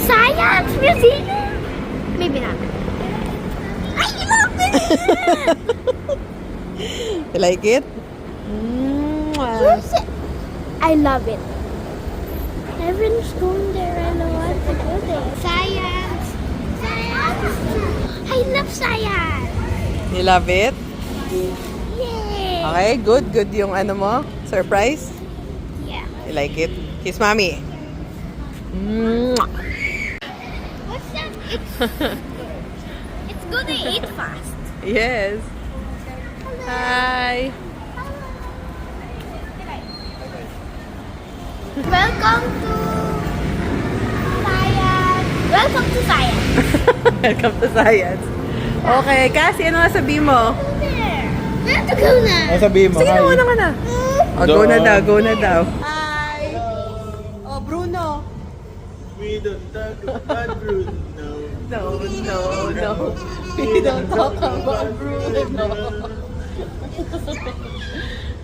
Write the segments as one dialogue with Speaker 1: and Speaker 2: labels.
Speaker 1: Science museum. Maybe not. I love it.
Speaker 2: You like it?
Speaker 1: Where's it? I love it. Everyone's going there and I want to go there. Science. Science. I love science.
Speaker 2: You love it?
Speaker 1: Yay.
Speaker 2: Okay, good. Good yung ano mo? Surprise?
Speaker 1: Yeah.
Speaker 2: You like it? Kiss mommy.
Speaker 1: What's that? It's good to eat fast.
Speaker 2: Yes. Hi.
Speaker 1: Welcome to science. Welcome to science.
Speaker 2: Welcome to science. Okay, Cassie, ano sabihin mo?
Speaker 1: Go there. We have to go now.
Speaker 3: Ano sabihin mo?
Speaker 2: Sige na,
Speaker 3: Hi.
Speaker 2: muna ka na. Oh, go na daw, go na daw. Hi. Oh, Bruno.
Speaker 3: We don't talk about Bruno.
Speaker 2: No. We don't talk about Bruno.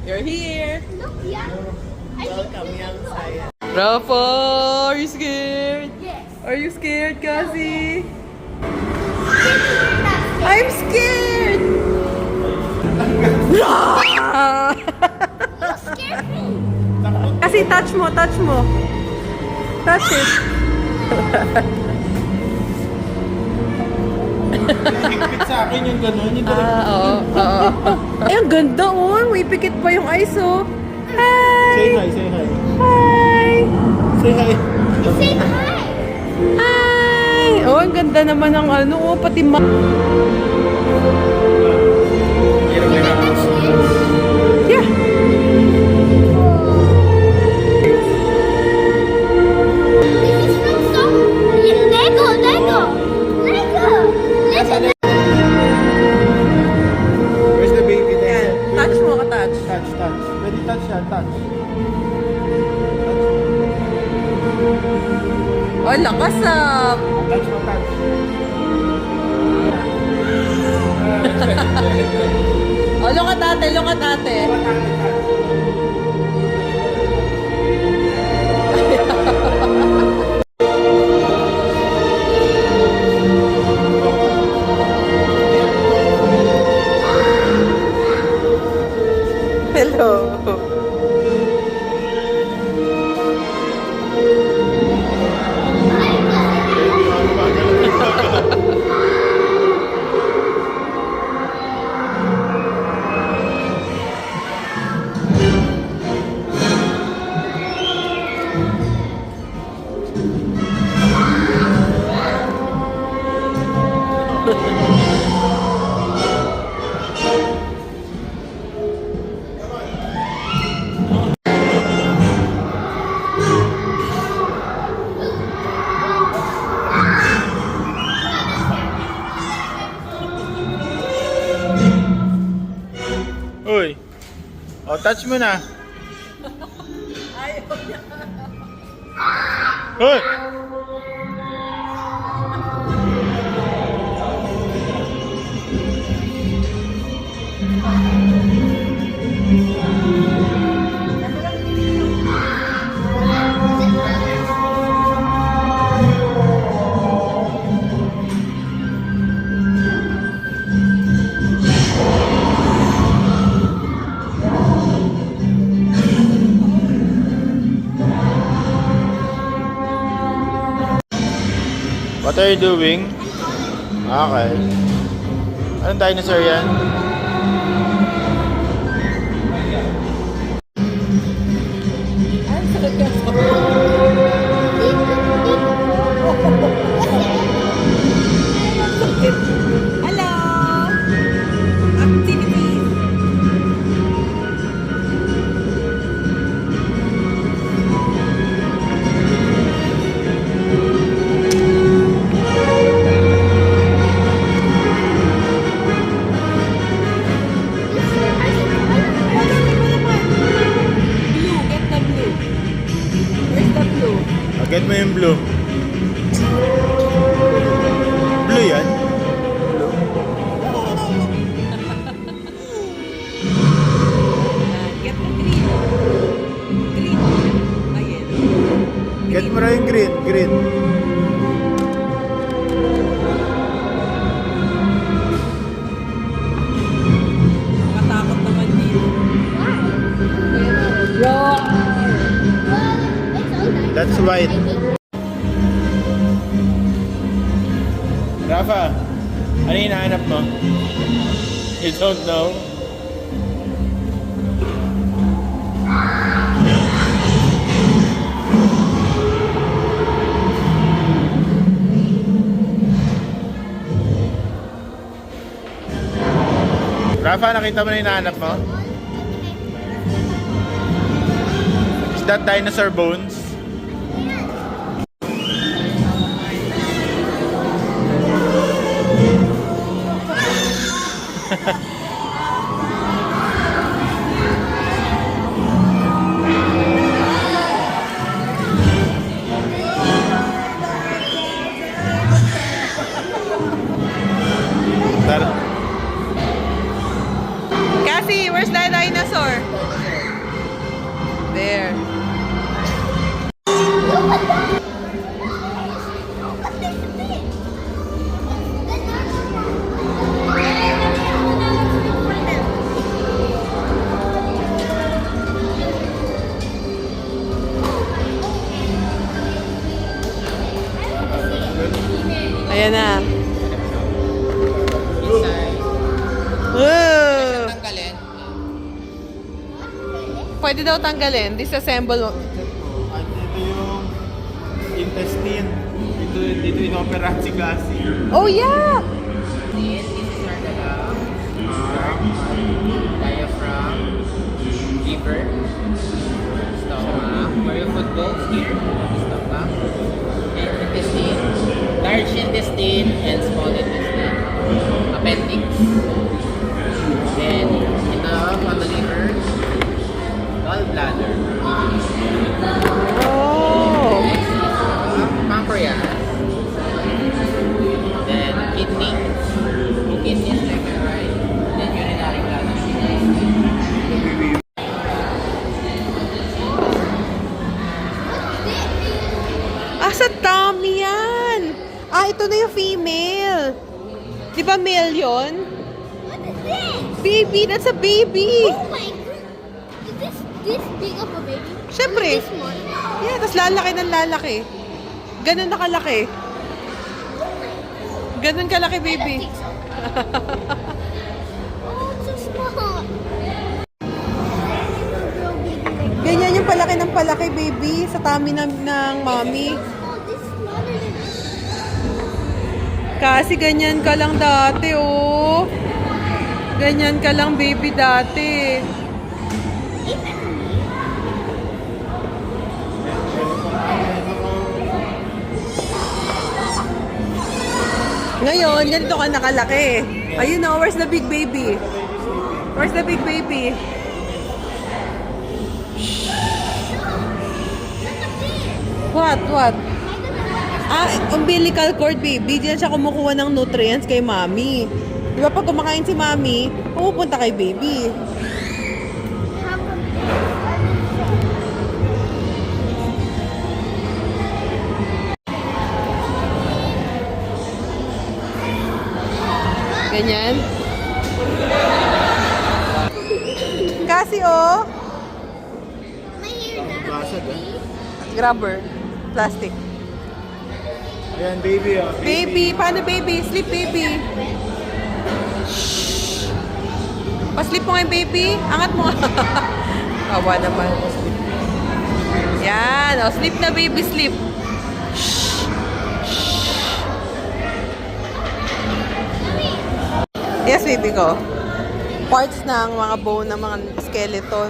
Speaker 2: You're here.
Speaker 1: Look, yeah.
Speaker 2: Welcome, young science. Rafa, are you scared?
Speaker 1: Yes.
Speaker 2: Are you scared, Cassie? I'm scared.
Speaker 1: You scared me.
Speaker 2: Kasi touch mo. Touch it.
Speaker 3: Higpit sa akin yung gano'n. Yung
Speaker 2: Oo. Ay, ang ganda, oh. May pikit pa yung eyes, oh.
Speaker 3: Say
Speaker 2: Hi.
Speaker 3: hi, say hi.
Speaker 2: Hi.
Speaker 3: Say hi.
Speaker 1: Say hi.
Speaker 2: Hi. Oh, ang ganda naman ng ano, oh. Pati
Speaker 1: Can I touch this?
Speaker 2: Yeah.
Speaker 1: This is from some Lego. Listen.
Speaker 3: Where's the baby
Speaker 2: Yan.
Speaker 3: there?
Speaker 2: Touch mo ka, touch.
Speaker 3: Touch. Pwede touch yan, touch.
Speaker 2: Oh, lakas, ah.
Speaker 3: Touch mo, touch.
Speaker 2: Oh, look at ate. Hello.
Speaker 3: Uy. Oh, touch mo na. Uy. What are you doing? Okay. Anong dinosaur yan?
Speaker 2: Hello. Activities.
Speaker 3: Get mo yung blue. Blue yan?
Speaker 2: Get the green. Green. Ayan.
Speaker 3: Get mo na yung green. Green.
Speaker 2: Katakot naman dito.
Speaker 1: Well, it's all nice.
Speaker 3: That's white. Rafa, ano yung hinahanap mo? You don't know? Rafa, nakita mo na yung hinahanap mo? Is that dinosaur bones?
Speaker 2: Cassie, where's that dinosaur? There. Ayan na. Ooh.
Speaker 4: Tanggalin.
Speaker 2: Pwede daw tanggalin. Disassemble.
Speaker 3: Dito yung intestine. Dito inopera si Cassie.
Speaker 2: Oh, yeah!
Speaker 4: This is our diaphragm, liver, stomach. Where you put bones here, stomach, and intestine, large intestine and small intestine, appendix. Then on the liver, gallbladder.
Speaker 2: Oh!
Speaker 4: Next is pancreas. Then kidney, kidneys left and right. Then urinary bladder.
Speaker 2: Ah, sa tummy yan! Ah, ito na yung female. Di ba male yun?
Speaker 1: What is this?
Speaker 2: Baby, that's a baby!
Speaker 1: Oh my god. Is this big of a baby?
Speaker 2: Syempre.
Speaker 1: This small?
Speaker 2: Yeah, tapos lalaki ng lalaki. Ganun na kalaki. Ganun kalaki,
Speaker 1: I
Speaker 2: baby.
Speaker 1: don't think so. Oh, it's so small.
Speaker 2: Ganyan yung palaki ng palaki, baby. Sa tummy ng mommy.
Speaker 1: Oh, this is smaller than this.
Speaker 2: Kasi ganyan ka lang dati, oh. Ganyan ka lang, baby, dati.
Speaker 1: Even me.
Speaker 2: Ngayon, ganito ka nakalaki. Ayun na, where's the big baby? Where's the big baby? What? What? Ah, umbilical cord, baby. Diyan siya kumukuha ng nutrients kay mommy. Di ba pag kumakain si mommy, pupunta kay baby.
Speaker 1: How come?
Speaker 2: Ganyan. Kasi, oh,
Speaker 1: My hair na.
Speaker 3: Basag ah.
Speaker 2: grabber. Plastic.
Speaker 3: Ayan, baby ah.
Speaker 2: Baby, paano baby? Sleep, baby. Shh. Pa-sleep mo ngayon, baby. Angat mo. Kawa naman. Yan. O, sleep na, baby. Sleep. Shh. Shh. Yes, baby ko. Parts ng mga bone ng mga skeleton.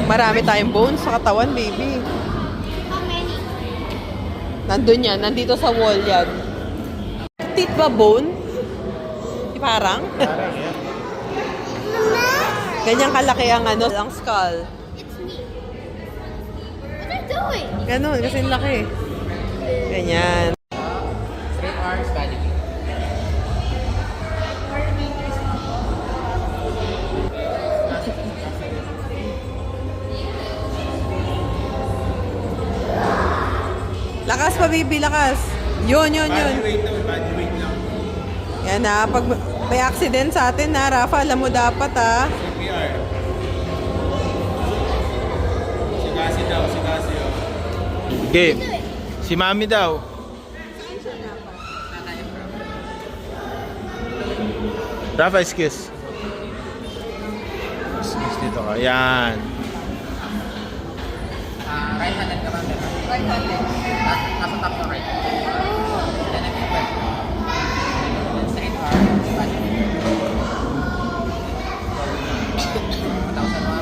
Speaker 2: Marami tayong bones sa katawan, baby.
Speaker 1: How many?
Speaker 2: Nandun yan. Nandito sa wall yan. Teeth ba bone? Di parang?
Speaker 3: Parang yan.
Speaker 2: Ganyan kalaki ang ano, ang skull.
Speaker 1: It's me. What are you doing?
Speaker 2: Ganun, kasi ang laki. Ganyan.
Speaker 4: Straight arms, body kick.
Speaker 2: Rafa, baby, lakas. Yun.
Speaker 3: Body weight lang.
Speaker 2: Yan na, pag may accident sa atin na, Rafa, alam mo dapat ha.
Speaker 3: CPR. Si Cassie oh. Okay. Si Mami daw. Rafa, excuse. Excuse dito ka. Yan.
Speaker 4: Right-handed ka ba?
Speaker 2: Right-handed.
Speaker 4: Nasa top yung right. Then next one. Then straight arm. Tapos ano?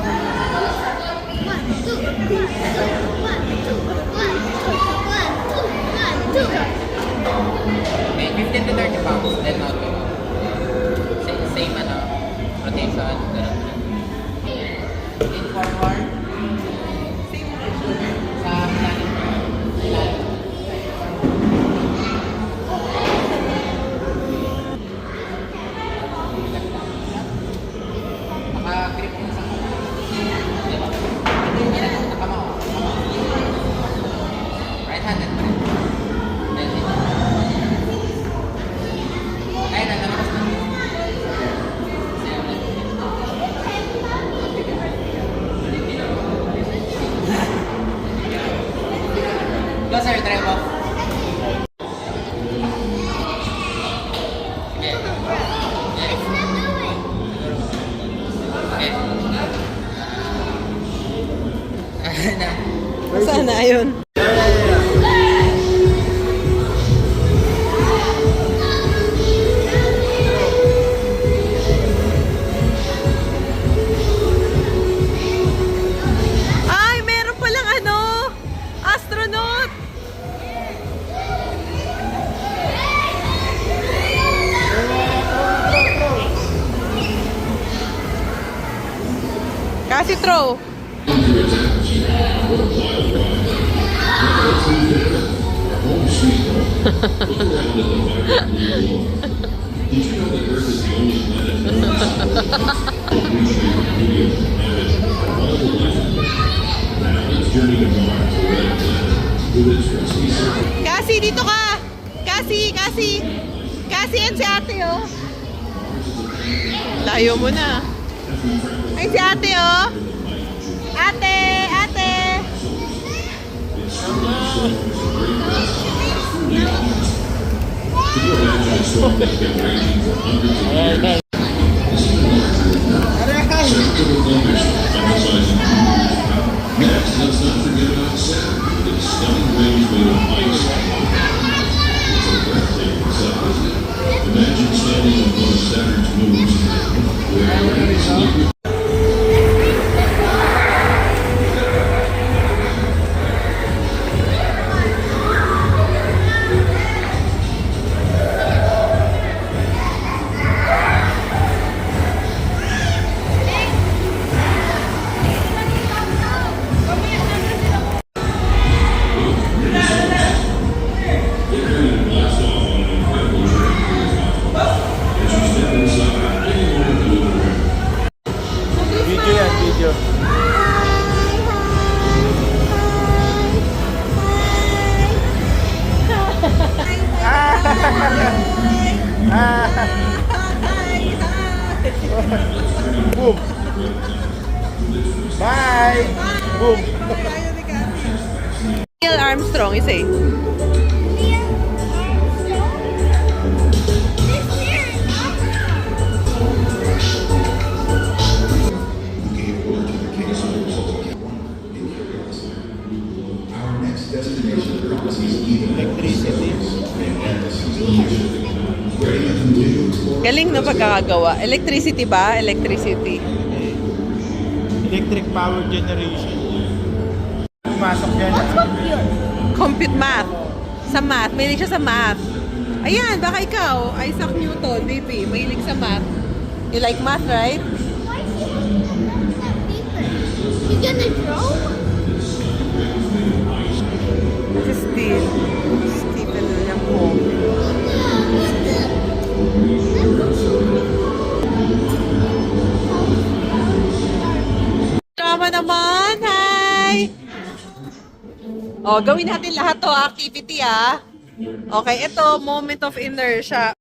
Speaker 4: Okay, 15 to 30 pounds. Then not go. Same ano. Rotation. Ganun. In forward. Sa ilalim. Naka-grip mo sa kamay. Diba? Nakamaw. Right-handed pa rin. Then dito. Ayun, nalabas na. Go sir, try mo. Sige. Okay. Na.
Speaker 2: Saan na yun? Ay, meron palang ano, astronaut. Kasi throw. Kasi dito ka. Kasi yan si ate oh. Layo mo na. Ay si ate oh. Ate.
Speaker 3: Video yan, video. Boom. Bye. Boom.
Speaker 2: Neil Armstrong, you say.
Speaker 3: Electricity.
Speaker 2: Galing na pagkakagawa. Electricity ba? Electricity.
Speaker 3: Electric power generation. Pumasok dyan.
Speaker 2: Compute math. Sa math. Mahilig siya sa math. Ayan, baka ikaw, Isaac Newton, baby. Mahilig sa math. You like math, right?
Speaker 1: Why is he that paper? You gonna draw?
Speaker 2: Steve. Stephen William Hawking. Tama naman! Hi! Oh, gawin natin lahat to activity ah. Okay, ito, moment of inertia.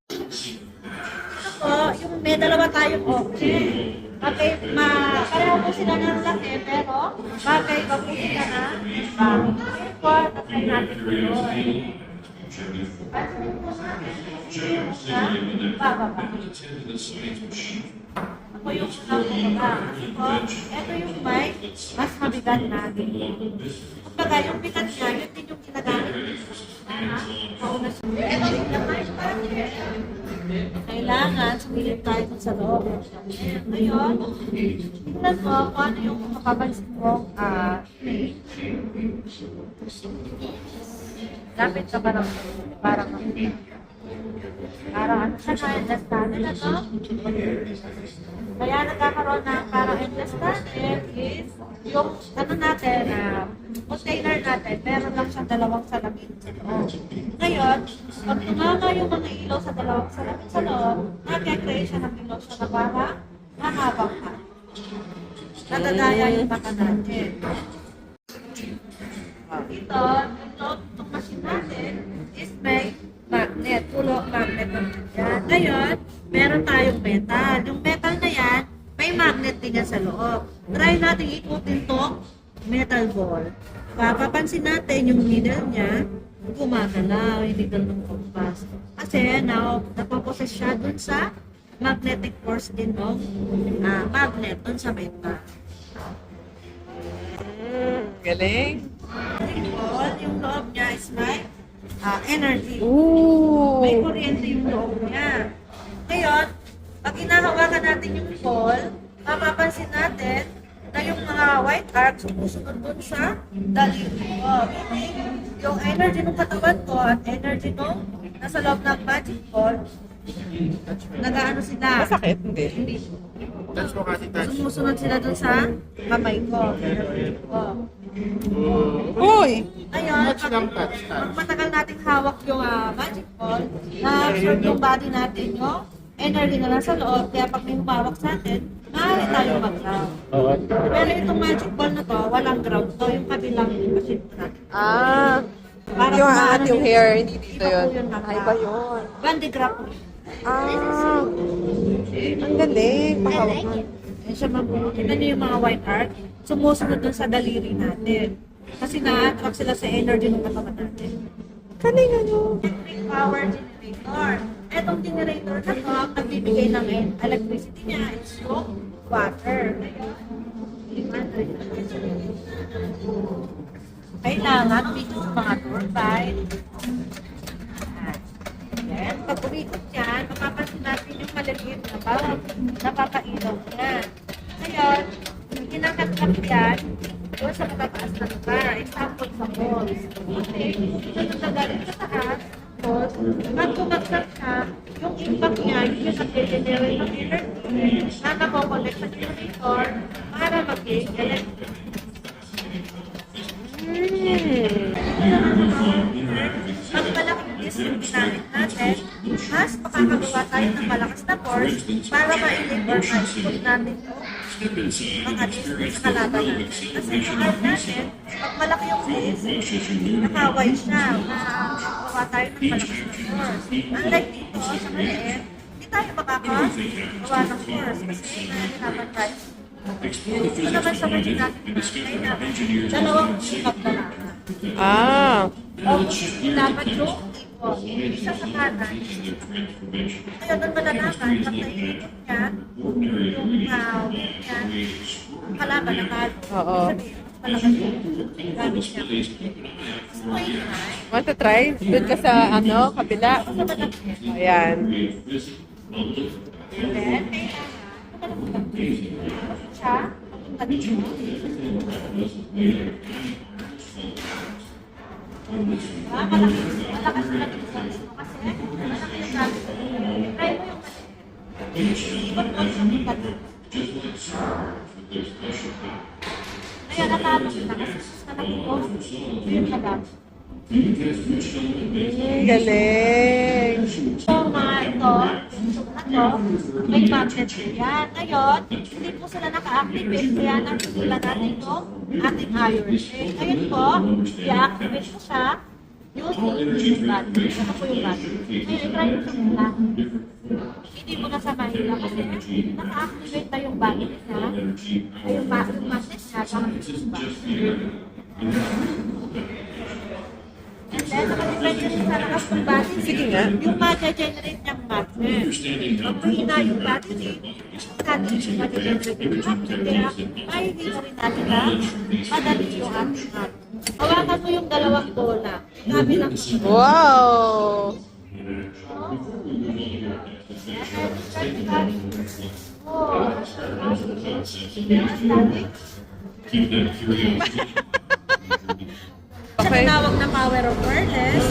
Speaker 5: Po, yung may dalawa tayong okay. Okay, pareho po sila ng laki, pero bagay pa po sila na bagay po, tatry natin po yun. Pansinin po natin, bababa. Ako yung bababa. Kasi po, ito yung mic, mas mabigat natin. Kumbaga, yung bigat niya, yun din yung ginagamit. Pauna siya. Ito yung mic, kailangan sumilip tayo dun sa loob. Ngayon, tingnan mo kung ano yung mapapansin mo. Lapit ka parang ano siya na endless tunnel na to. Kaya nagkakaroon ng parang endless tunnel is yung ano natin, container natin, meron lang siyang dalawang salamin sa loob. Ngayon, pag tumama yung mga ilaw sa dalawang salamin sa loob, nag-create siya ng ilaw siya na parang mahabang pa. Nadadaya yung baka natin. Ito, itong machine natin is may magnet, pulo magnet yan. Ngayon, meron tayong metal. Yung metal na yan, may magnet din yan sa loob. Try natin ikutin tong metal ball. Papapansin natin yung needle niya, gumagalaw, yung needle ng compass. Kasi napaposes siya dun sa magnetic force din ng magnet dun sa metal.
Speaker 2: Galing.
Speaker 5: Yung loob niya is may energy.
Speaker 2: Ooh.
Speaker 5: May kuryente yung loob niya. Ngayon, pag hinahawakan natin yung ball, mapapansin natin na yung mga white arcs sumusunod dun sa daliri ko. Yung energy ng katawan ko at energy nung nasa loob ng magic ball, nag-ano sila.
Speaker 2: Masakit? Hindi.
Speaker 5: Hindi.
Speaker 3: Touch mo kasi touch.
Speaker 5: Sumusunod sila dun sa kamay ko.
Speaker 2: Uy!
Speaker 5: Ngayon,
Speaker 3: Touch lang, touch.
Speaker 5: pag matagal nating hawak yung magic ball, na-absorb yung body natin yung energy na nasa loob. Kaya pag may humawak sa atin, maaari tayong mag-ground. Pero itong magic ball na to, walang ground to. Yung kabilang machine natin.
Speaker 2: Ah,
Speaker 5: Parang
Speaker 2: yung
Speaker 5: maano
Speaker 2: yung
Speaker 5: yun.
Speaker 2: hair, hindi dito
Speaker 5: Iba po
Speaker 2: yun.
Speaker 5: yun,
Speaker 2: Ay, ba yun?
Speaker 5: Bandigraph.
Speaker 2: Ah, ang galing.
Speaker 1: I
Speaker 2: Pahawak
Speaker 1: like
Speaker 2: mo.
Speaker 1: it.
Speaker 5: Yan siya mabuo. Tignan niyo yung mga white arc. Sumusunod dun sa daliri natin. Kasi na-attract sila sa energy ng katawan natin.
Speaker 2: Galing ano.
Speaker 5: Electric power generator. Etong generator na to, ang nagbibigay ng electricity niya is yung water. Kailangan umikot sa mga turbine. Yan. Pag umikot yan, mapapansin natin yung maliliit na bulb. Napapailaw yan. Ngayon, kinakatlap yan doon sa matataas na lugar. Example sa malls. Okay. So, nung nagaling sa taas, malls, pag bumagsak siya, yung impact niya, yung nag-generate ng energy na nakokollect sa generator para maging electric. Pag malaking disk yung ginamit natin, mas makakagawa tayo ng malakas na force para ma-elip or ma-expose natin yung mga disk sa kalaban natin. Kasi yung arm natin, pag malaki yung disk, nakaway siya, makakagawa tayo ng malakas na force. Unlike dito, sa maliit, hindi tayo makakagawa ng force kasi nahihirapan tayo. Ito naman sa machine natin, kailangan dalawang impact na lang.
Speaker 2: Ah,
Speaker 5: Dapat yung ikot, isa sa kanan, isa sa kanan. Kaya doon malalaman, pag naiikot niya, yung kalaban na kalo.
Speaker 2: Oo.
Speaker 5: Sabihin, mas malakas yung gamit niya. So, yun na.
Speaker 2: want to try? Doon ka sa ano, kabila.
Speaker 5: Sa malaki.
Speaker 2: Ayan.
Speaker 5: And then, kailangan, siya, papunta dito. Malakas na natin sa gusto kasi malaki yung gamit. Try mo yung maliit. Ikot mo sa punta dito. Ngayon, natapos na kasi sa nakikot, yun na gamit.
Speaker 2: Galing.
Speaker 5: So, mga ito, tube na to, may magnet po yan. Ngayon, hindi po sila naka-activate, kaya natutula natin itong ating iron ring. Ngayon po, i-activate ko siya using yung battery. Ito po yung battery. Ngayon, i-try ko siya mula. Hindi mo na sa mahila kasi naka-activate na yung battery niya. Ay, yung magnet niya, gamit yung battery. And then, nakadepende rin sa lakas ng battery.
Speaker 2: Sige nga.
Speaker 5: Yung ma-generate niyang magnet. Pag mahina yung battery, natin yung ma-generate yung magnet. Kaya, mahihina rin natin na madali yung ating magnet. Hawakan mo yung dalawang bola. Sabi lang.
Speaker 2: Wow!
Speaker 5: Sa tinawag na power of wireless,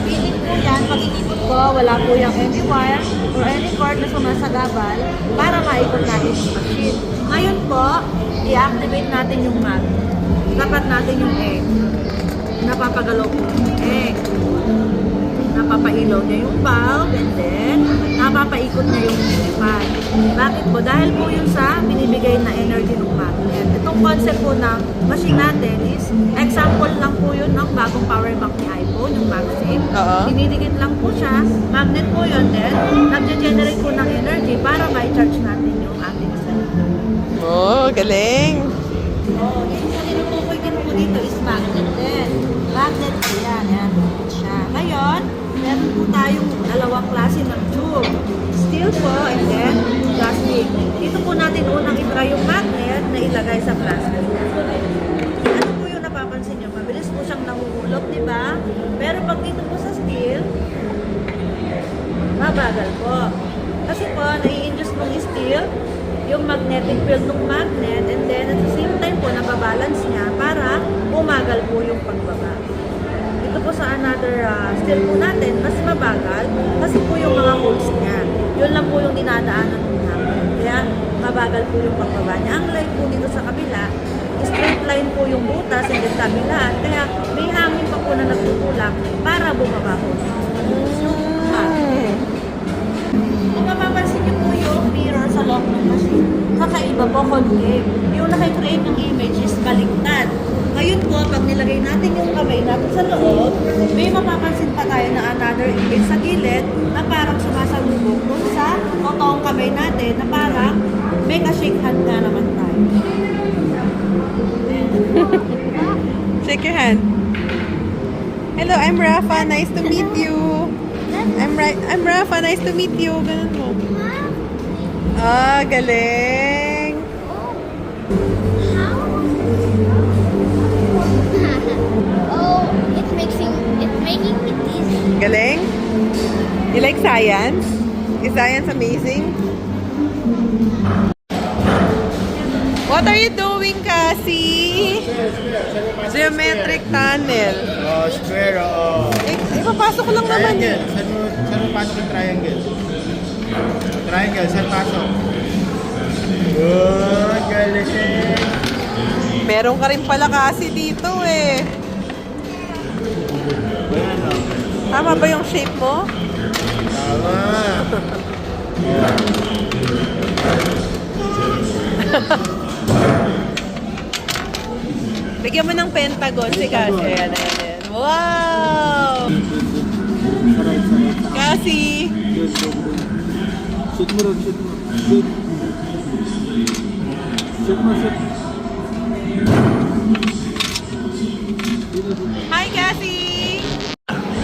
Speaker 5: pilit po yan, pag inipot ko, wala po yung any wire or any cord na sumasagabal para maikot natin yung machine. Ngayon po, i-activate natin yung magnet. Dapat natin yung egg. Napapagalaw po yung egg. Napapailaw niya yung bulb and then napapaikot niya yung fan. Bakit po? Dahil po yun sa binibigay na energy ng magnet. Itong concept po ng machine natin is example lang po yun ng bagong power bank ni iPhone, yung MagSafe.
Speaker 2: Oo.
Speaker 5: Dinidikit lang po siya, magnet po yun then nag-generate po ng energy para ma-charge natin yung ating cellphone.
Speaker 2: Oh, galing!
Speaker 5: Oh, yung sa tinutukoy din po dito is magnet din. Magnet po yan. Ayan po siya. Ngayon, meron po tayong dalawang klase ng tube. Steel po and then plastic. Dito po natin unang itry yung magnet na ilagay sa plastic. Ano po yung napapansin nyo? Mabilis po siyang nahuhulog, di ba? Pero pag dito po sa steel, mabagal po. Kasi po, nai-induce ng steel yung magnetic field ng magnet and then at the same time po nababalance niya para umagal po yung pagbaba. Ito po sa another steel po natin, mas mabagal kasi po yung mga holes niya. Yun lang po yung dinadaanan ng magnet. Kaya mabagal po yung pagbaba niya. Ang line po dito sa kabila, straight line po yung butas and then kabilaan. Kaya may hangin pa po na nagtutulak para bumaba po. Kung mapapansin niyo po yung mirror sa loob ng machine, kakaiba po concave. Yung nakikreate ng image is baliktad. Ngayon po, pag nilagay natin yung kamay natin sa loob, may mapapansin pa tayo na another image sa gilid na parang sumasalubog dun sa totoong kamay natin na parang may ka-shake hand na naman tayo.
Speaker 2: Shake your hand. Hello, I'm Rafa. Nice to meet you. I'm Rafa. Nice to meet you. Ganun mo. Ah, galing.
Speaker 1: Oh, it's making me dizzy.
Speaker 2: Galing? You like science? Is science amazing? What are you doing, Cassie? Geometric tunnel.
Speaker 3: Oh, square, oo.
Speaker 2: Ipapasok ko lang naman
Speaker 3: Triangle.
Speaker 2: yun.
Speaker 3: Saan mo pasok yung triangle? Triangle, saan pasok? Oh, galing.
Speaker 2: Meron ka rin pala kasi dito eh. Tama ba yung shape mo?
Speaker 3: Tama.
Speaker 2: Bigyan mo ng pentagon si Cassie. Ayan, ayan, ayan. Wow! Cassie!
Speaker 6: Shoot mo ron, shoot mo. Shoot. Shoot mo, shoot.
Speaker 2: Hi, Cassie!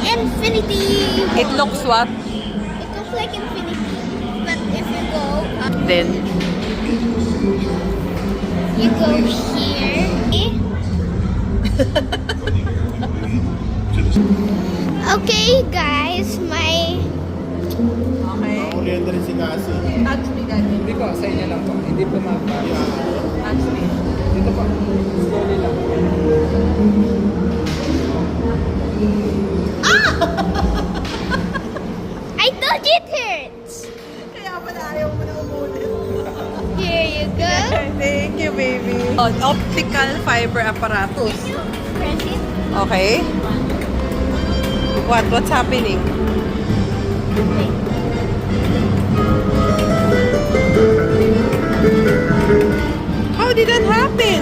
Speaker 1: Infinity.
Speaker 2: It looks what?
Speaker 1: It looks like infinity, but if you go up,
Speaker 2: Then,
Speaker 1: you go here. Okay, guys, my
Speaker 2: okay.
Speaker 3: Ulihan na rin si Cassie.
Speaker 2: Touch me, Daddy.
Speaker 6: Hindi ko, sa inyo lang po. Hindi po mag-fire.
Speaker 2: Touch me.
Speaker 6: Dito po. Slowly lang.
Speaker 1: I thought it hurts.
Speaker 2: Kaya pala ayaw mo na umulit.
Speaker 1: Here you go.
Speaker 2: Thank you, baby. Optical fiber apparatus.
Speaker 1: Press it.
Speaker 2: Okay. What's happening? did that happen?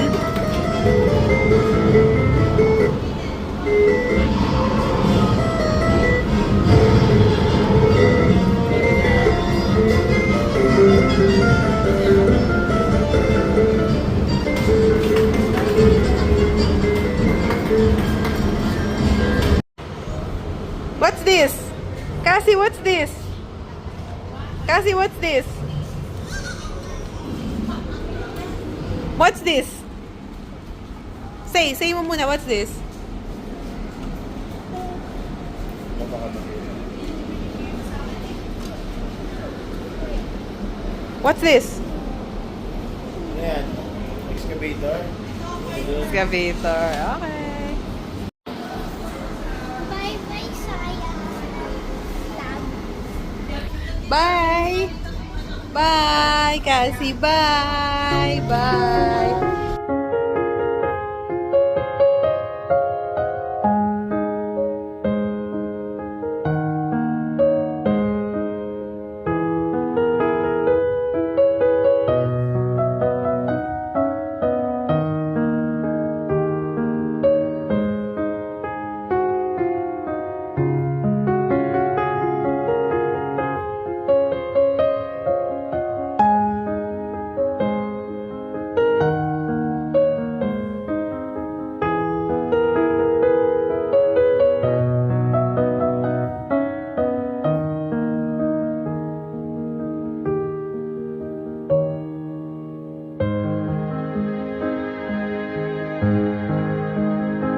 Speaker 2: What's this? Cassie, what's this? Cassie, what's this? What's this? Say mo muna, what's this? What's this?
Speaker 3: Ayan. Excavator.
Speaker 2: Excavator. Okay.
Speaker 1: Bye-bye, sayang.
Speaker 2: Bye! Bye, Cassie. Bye! Bye!